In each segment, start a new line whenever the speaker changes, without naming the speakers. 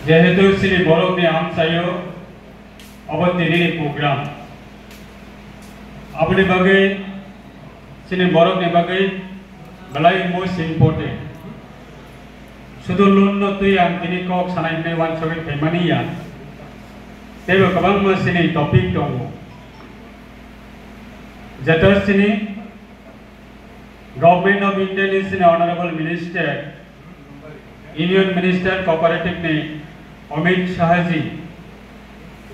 जेहेतु श्री बरफ ने आम सायो अब तिनी प्रोग्राम अपने बागे श्री बरफ ने बागे बलाई मोस्ट इम्पोर्टेंट सुदु लुन तुई आं तिनी कॉक सनाई ने वन सगे फेमनिया तेबो कबां मसिनी टॉपिक दङ जतसिनी गवर्नमेंट ऑफ इंडिया नि सिनी honourable minister union minister cooperative ने अमित शाह जी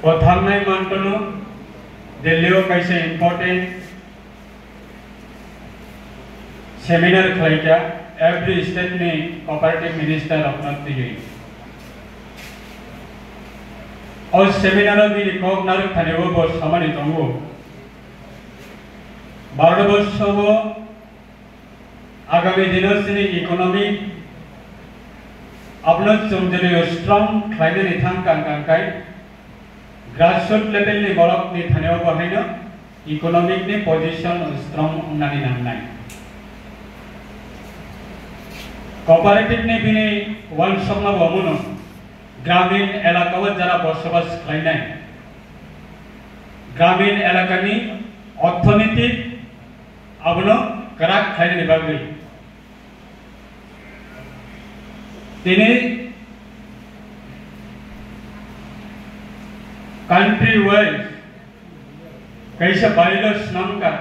प्रधानमंत्री मंत्रणो दिल्ली कैसे इम्पोर्टेंट सेमिनार खालायगा एवरी स्टेट ने कोऑपरेटिव मिनिस्टर अपना दिए और सेमिनार भी रिकॉग्नाइज थाने वो बहुत सामान्य दंगो भारतवर्ष वो आगामी दिनों से इकोनॉमी अपना चुम्बजली स्ट्रॉन्ग खायने निथांग कांकांकाय ग्रासरूट लेवल ने बरफ ने थाने वो बहायनो इकोनॉमिक ने पोजीशन स्ट्रॉन्ग उन्नानी नामनाय कोऑपरेटिव ने भी ने वन समना बमुनो ग्रामीण एलाका में जरा बसबास खालायनाय ग्रामीण एलाकानि अर्थनीति अबनो करा खायने बागै तिनी कंट्री वाइज कैसे बाइलर्स नाम का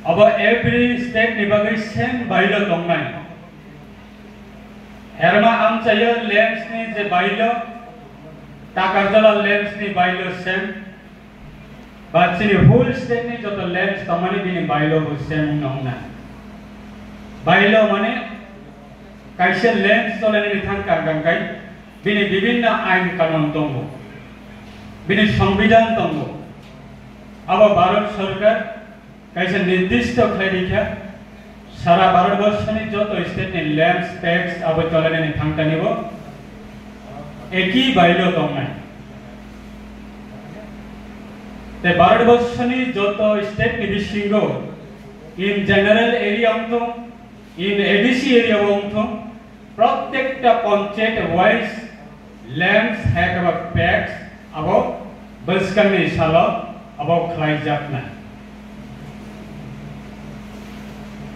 अब एवरी स्टेट नि बागै सेम बाइलर दंनाय हेरमा आम चाहिए लेंस नि जे बाइलर ताकारजला लेंस नि बाइलर सेम बाचिनि होल स्टेट नि जत लेंस तमानि बिनि बाइलर सेम नंगना बाइलर माने कैसे लेंस चलाने निथां कांगांगाय बिनि विभिन्न आइन कानून दङ बिनि संविधान दङ अब भारत सरकार कैसे निर्दिष्ट खालायदिखा सारा भारतवर्ष नि जत स्टेट नि लेंस टैक्स अब चलाने निथां कानिबो एकी बाइलर दंनाय ते भारतवर्ष नि जत स्टेट नि बिसिंगो इन जनरल एरिया अंतो इन एडीसी एरिया अंतो प्रत्येकटा पंचायत वाइज लैंड्स हैक अब टैक्स अब बसकानि साल अब खालाय जातना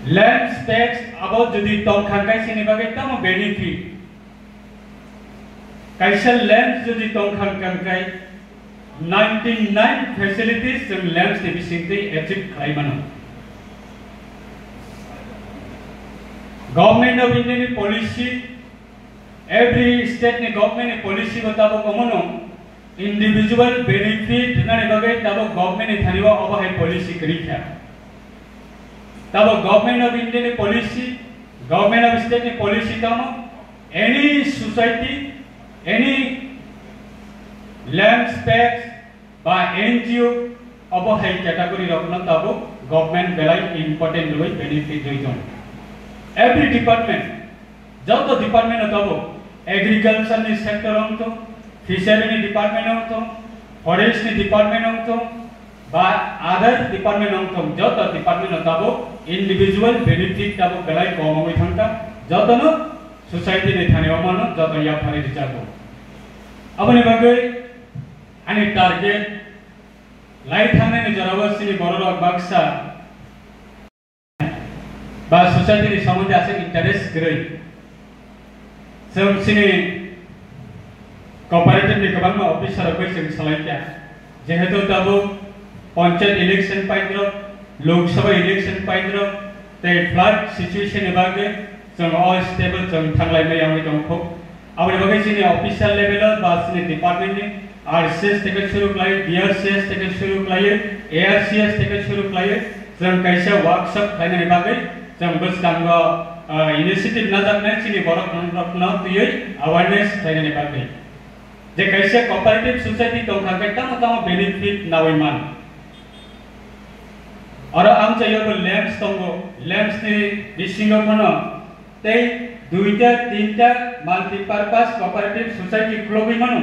लैंड्स टैक्स अब जदि तंखांगाय सिनि बागै तम बेनिफिट कैसे लैंड्स जदि तंखांगाय 99 फैसिलिटीज जों लैंड्स नि बिसिंगै एचिव खालायमानो गवर्नमेंट ऑफ इंडिया नि पॉलिसी एवरी स्टेट नि गवर्नमेंट नि पॉलिसी बताबो कमनो इंडिविजुअल बेनिफिट नानि बागै ताबो गवर्नमेंट नि थानिबो अबहाय पॉलिसी करिखा ताबो गवर्नमेंट ऑफ इंडिया नि पॉलिसी गवर्नमेंट ऑफ स्टेट नि पॉलिसी तम any society any land tax बा एनजीओ अबहाय कैटेगरी रखना ताबो गवर्नमेंट बेलाई इंपोर्टेंट लई बेनिफिट जइजन एवरी डिपार्टमेंट जब डिपार्टमेंट तब एग्रीकल्चर नि सेक्टर अंतो फिशरी नि डिपार्टमेंट अंतो फॉरेस्ट नि डिपार्टमेंट अंतो बा अदर डिपार्टमेंट अंतो जत डिपार्टमेंट तब इंडिविजुअल बेनिफिट तब बेलाई कममै थांता जतनो सोसाइटी नि थाने अमन जत या फारि दिचाको अबनि बागै अनि टार्गेट लाई थांने नि जरावसिनि बररक बाक्सा बा सोसाइटी नि सम्बन्धी आसे इंटरेस्ट गरै जों सिनि कोऑपरेटिव नि गोबां अफिसार बैसों सलायता जेहेतु दाबो पंचायत इलेक्शन पाइद्र लोकसभा इलेक्शन पाइद्र ते फ्लड सिचुएशन नि बागै जों ऑल स्टेबल जों थांलायनाय आंनि दंखौ आबनि बागै सिनि अफिसियल लेवल बा सिनि डिपार्टमेंट नि आरसीएस टेके शुरू खालायो बीआरसीएस टेके शुरू खालायो एआरसीएस टेके शुरू खालायो जों कैसे वर्कशॉप खालायनाय बागै जों बसकांगो इनिशिएटिव नाजाबनाय सिनि बरफ नंरखना तुयै अवेयरनेस खालायनाय बागै जे कैसे कोऑपरेटिव सोसाइटी दंखागै तम बेनिफिट नावैमान और आम चाहिए लैंड्स दंगो लैंड्स नि बिसिंगो खनो ते दुईटा तीनटा मल्टीपर्पस कोऑपरेटिव सोसाइटी खुलबै मानो